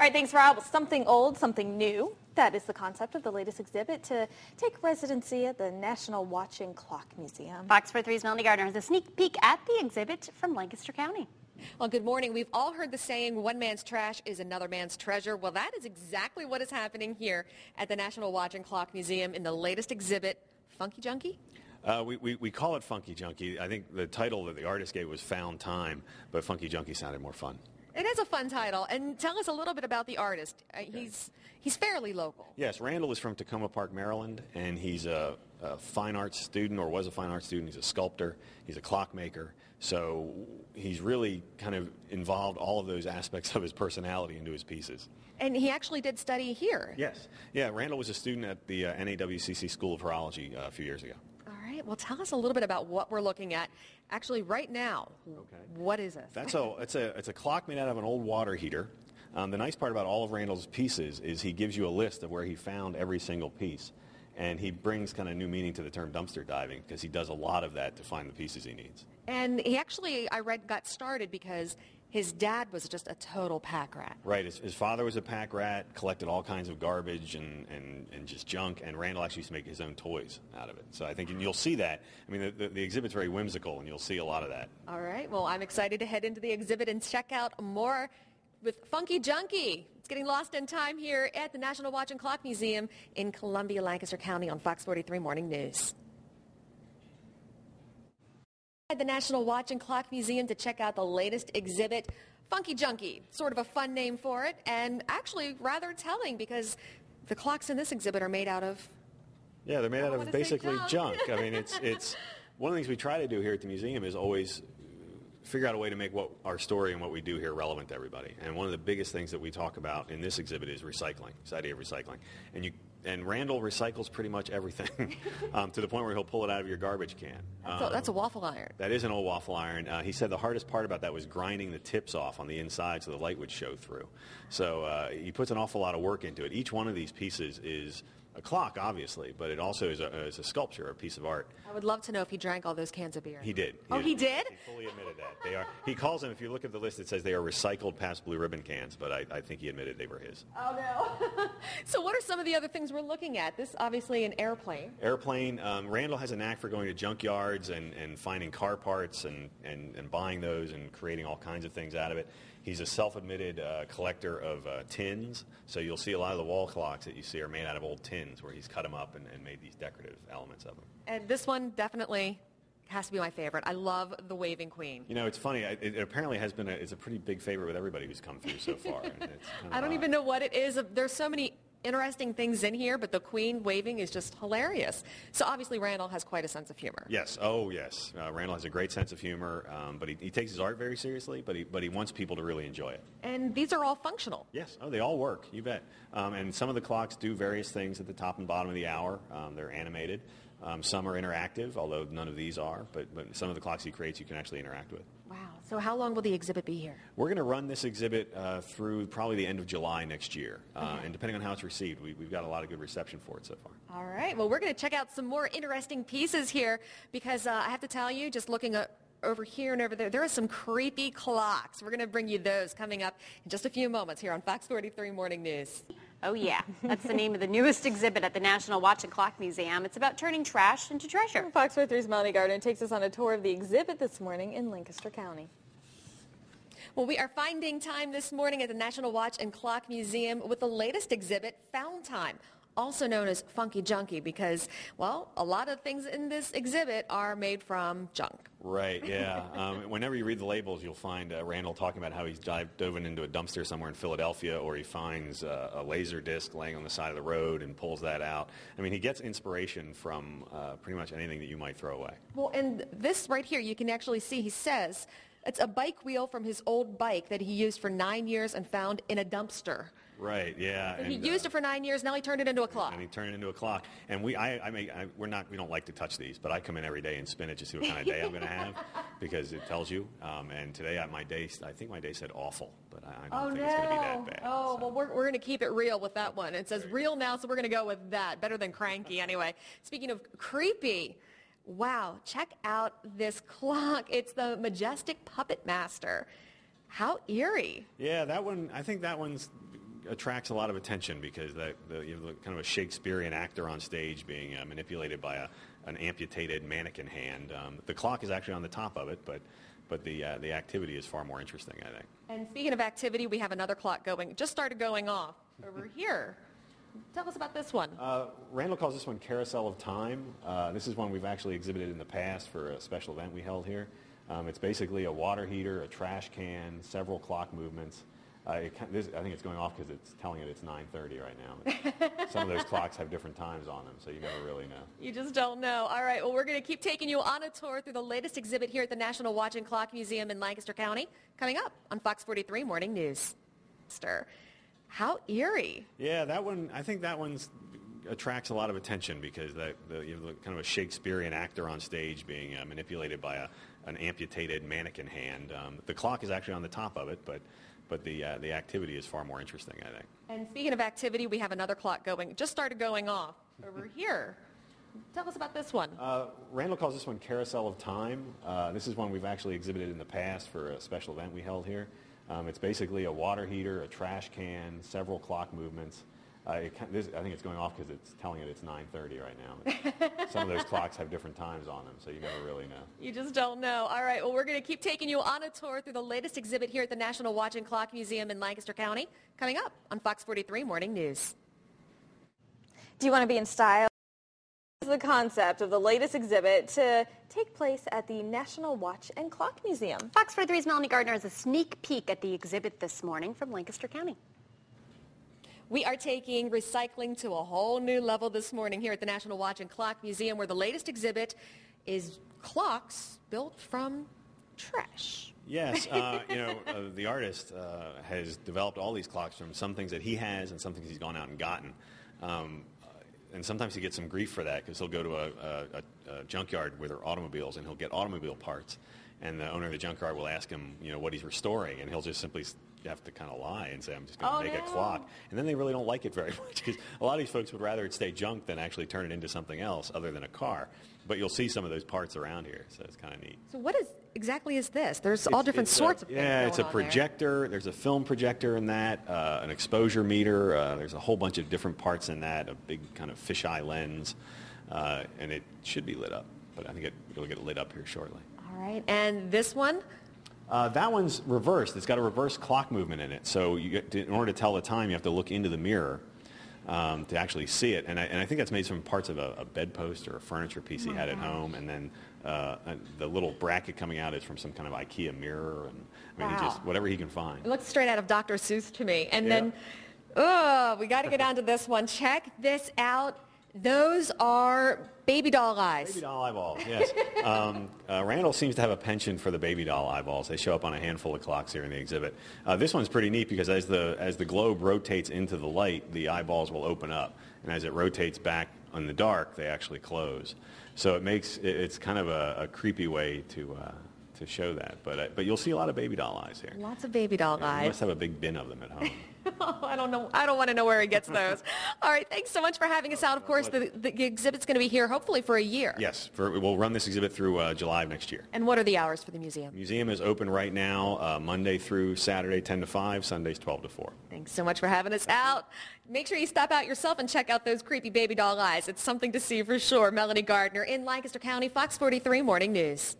right, thanks, Rob. Something old, something new. That is the concept of the latest exhibit to take residency at the National Watch and Clock Museum. Fox 43's Melanie Gardner has a sneak peek at the exhibit from Lancaster County. Well, good morning. We've all heard the saying, one man's trash is another man's treasure. Well, that is exactly what is happening here at the National Watch and Clock Museum in the latest exhibit, Funky Junkie. We call it Funky Junkie. I think the title that the artist gave was Found Time, but Funky Junkie sounded more fun. It is a fun title. And tell us a little bit about the artist. He's fairly local. Yes, Randall is from Tacoma Park, Maryland, and he's a fine arts student, or was a fine arts student. He's a sculptor. He's a clockmaker. So he's really kind of involved all of those aspects of his personality into his pieces. And he actually did study here. Yes. Yeah, Randall was a student at the NAWCC School of Horology a few years ago. All right. Well, tell us a little bit about what we're looking at. Actually, right now, okay. What is this? It's a clock made out of an old water heater. The nice part about all of Randall's pieces is he gives you a list of where he found every single piece. And he brings kind of new meaning to the term dumpster diving because he does a lot of that to find the pieces he needs. And he actually, I read, got started because his dad was just a total pack rat. Right. His father was a pack rat, collected all kinds of garbage and just junk, and Randall actually used to make his own toys out of it. So I think you'll see that. I mean, the exhibit's very whimsical, and you'll see a lot of that. All right. Well, I'm excited to head into the exhibit and check out more with Funky Junkie. It's getting lost in time here at the National Watch and Clock Museum in Columbia, Lancaster County on Fox 43 Morning News. At the National Watch and Clock Museum to check out the latest exhibit, Funky Junkie. Sort of a fun name for it, and actually rather telling because the clocks in this exhibit are made out of... Yeah, they're made out of basically junk. I mean, it's one of the things we try to do here at the museum is always figure out a way to make what our story and what we do here relevant to everybody. And one of the biggest things that we talk about in this exhibit is recycling, this idea of recycling. And Randall recycles pretty much everything to the point where he'll pull it out of your garbage can. That's a waffle iron. That is an old waffle iron. He said the hardest part about that was grinding the tips off on the inside so the light would show through. So he puts an awful lot of work into it. Each one of these pieces is a clock, obviously, but it also is a sculpture, a piece of art. I would love to know if he drank all those cans of beer. He did. He did? He fully admitted that. They are. He calls them, if you look at the list, it says they are recycled past blue ribbon cans, but I think he admitted they were his. Oh, no. So what are some of the other things we're looking at? This obviously an airplane. Airplane. Randall has a knack for going to junkyards and finding car parts and buying those and creating all kinds of things out of it. He's a self-admitted collector of tins, so you'll see a lot of the wall clocks that you see are made out of old tins where he's cut them up and made these decorative elements of them. And this one definitely has to be my favorite. I love the Waving Queen. You know, it's funny. It apparently has been it's a pretty big favorite with everybody who's come through so far. I don't even know what it is. There's so many interesting things in here, but the Queen waving is just hilarious. So obviously Randall has quite a sense of humor. Yes. Oh, yes. Randall has a great sense of humor, but he takes his art very seriously, but he wants people to really enjoy it. And these are all functional. Yes. Oh, they all work. You bet. And some of the clocks do various things at the top and bottom of the hour. They're animated. Some are interactive, although none of these are, but some of the clocks he creates you can actually interact with. Wow. So how long will the exhibit be here? We're going to run this exhibit through probably the end of July next year. And depending on how it's received, we've got a lot of good reception for it so far. All right. Well, we're going to check out some more interesting pieces here because I have to tell you, just looking over here and over there, there are some creepy clocks. We're going to bring you those coming up in just a few moments here on Fox 43 Morning News. Oh, yeah. That's the name of the newest exhibit at the National Watch and Clock Museum. It's about turning trash into treasure. Fox 43's Melanie Gardner takes us on a tour of the exhibit this morning in Lancaster County. Well, we are finding time this morning at the National Watch and Clock Museum with the latest exhibit, Found Time, also known as Funky Junkie because, well, a lot of things in this exhibit are made from junk. Right, yeah. Whenever you read the labels, you'll find Randall talking about how he's dove into a dumpster somewhere in Philadelphia, or he finds a laser disc laying on the side of the road and pulls that out. I mean, he gets inspiration from pretty much anything that you might throw away. Well, and this right here, you can actually see, he says, it's a bike wheel from his old bike that he used for 9 years and found in a dumpster. Right. Yeah. And he used it for 9 years. Now he turned it into a clock. And he turned it into a clock. And we don't like to touch these, but I come in every day and spin it to see what kind of day I'm going to have because it tells you. And today I think my day said awful, but I don't think it's going to be that bad. Oh, so. Well, we're going to keep it real with that one. It says real now, so we're going to go with that. Better than cranky, anyway. Speaking of creepy. Wow, check out this clock. It's the Majestic Puppet Master. How eerie. Yeah, that one, I think that one's attracts a lot of attention because you have kind of a Shakespearean actor on stage being manipulated by an amputated mannequin hand. The clock is actually on the top of it, but the activity is far more interesting, I think. And speaking of activity, we have another clock just started going off over here. Tell us about this one. Randall calls this one Carousel of Time. This is one we've actually exhibited in the past for a special event we held here. It's basically a water heater, a trash can, several clock movements. I think it's going off because it's telling it it's 9:30 right now. Some of those clocks have different times on them, so you never really know. You just don't know. All right, well, we're going to keep taking you on a tour through the latest exhibit here at the National Watch and Clock Museum in Lancaster County, coming up on Fox 43 Morning News. How eerie. Yeah, I think that one attracts a lot of attention because you have kind of a Shakespearean actor on stage being manipulated by an amputated mannequin hand. The clock is actually on the top of it, but the activity is far more interesting, I think. And speaking of activity, we have another clock just started going off over here. Tell us about this one. Randall calls this one Carousel of Time. This is one we've actually exhibited in the past for a special event we held here. It's basically a water heater, a trash can, several clock movements. I think it's going off because it's telling it it's 9:30 right now. Some of those clocks have different times on them, so you never really know. You just don't know. All right, well, we're going to keep taking you on a tour through the latest exhibit here at the National Watch and Clock Museum in Lancaster County, coming up on Fox 43 Morning News. Do you want to be in style? This is the concept of the latest exhibit to take place at the National Watch and Clock Museum. Fox 43's Melanie Gardner has a sneak peek at the exhibit this morning from Lancaster County. We are taking recycling to a whole new level this morning here at the National Watch and Clock Museum, where the latest exhibit is clocks built from trash. Yes, the artist has developed all these clocks from some things that he has and some things he's gone out and gotten. And sometimes he gets some grief for that because he'll go to a junkyard with automobiles and he'll get automobile parts. And the owner of the junkyard will ask him, what he's restoring, and he'll just simply have to kind of lie and say, I'm just going to make a clock. And then they really don't like it very much because a lot of these folks would rather it stay junk than actually turn it into something else other than a car. But you'll see some of those parts around here, so it's kind of neat. So what exactly is this? There's all different sorts of things going on. Yeah, it's a projector. There's a film projector in that, an exposure meter. There's a whole bunch of different parts in that, a big kind of fisheye lens, and it should be lit up. But I think it'll get lit up here shortly. All right, and this one? That one's reversed. It's got a reverse clock movement in it. So in order to tell the time, you have to look into the mirror to actually see it. And I think that's made from parts of a bedpost or a furniture piece he had at home. And then the little bracket coming out is from some kind of IKEA mirror. And he just whatever he can find. It looks straight out of Dr. Seuss to me. And then, we got to go down to this one. Check this out. Those are baby doll eyes. Baby doll eyeballs, yes. Randall seems to have a penchant for the baby doll eyeballs. They show up on a handful of clocks here in the exhibit. This one's pretty neat because as the globe rotates into the light, the eyeballs will open up. And as it rotates back in the dark, they actually close. So it's kind of a creepy way to show that. But you'll see a lot of baby doll eyes here. Lots of baby doll eyes. You must have a big bin of them at home. I don't know. I don't want to know where he gets those. All right. Thanks so much for having us out. Of course, the exhibit's going to be here hopefully for a year. Yes. We'll run this exhibit through July of next year. And what are the hours for the museum? The museum is open right now Monday through Saturday 10 to 5, Sundays 12 to 4. Thanks so much for having us out. Make sure you stop out yourself and check out those creepy baby doll eyes. It's something to see for sure. Melanie Gardner in Lancaster County, Fox 43 Morning News.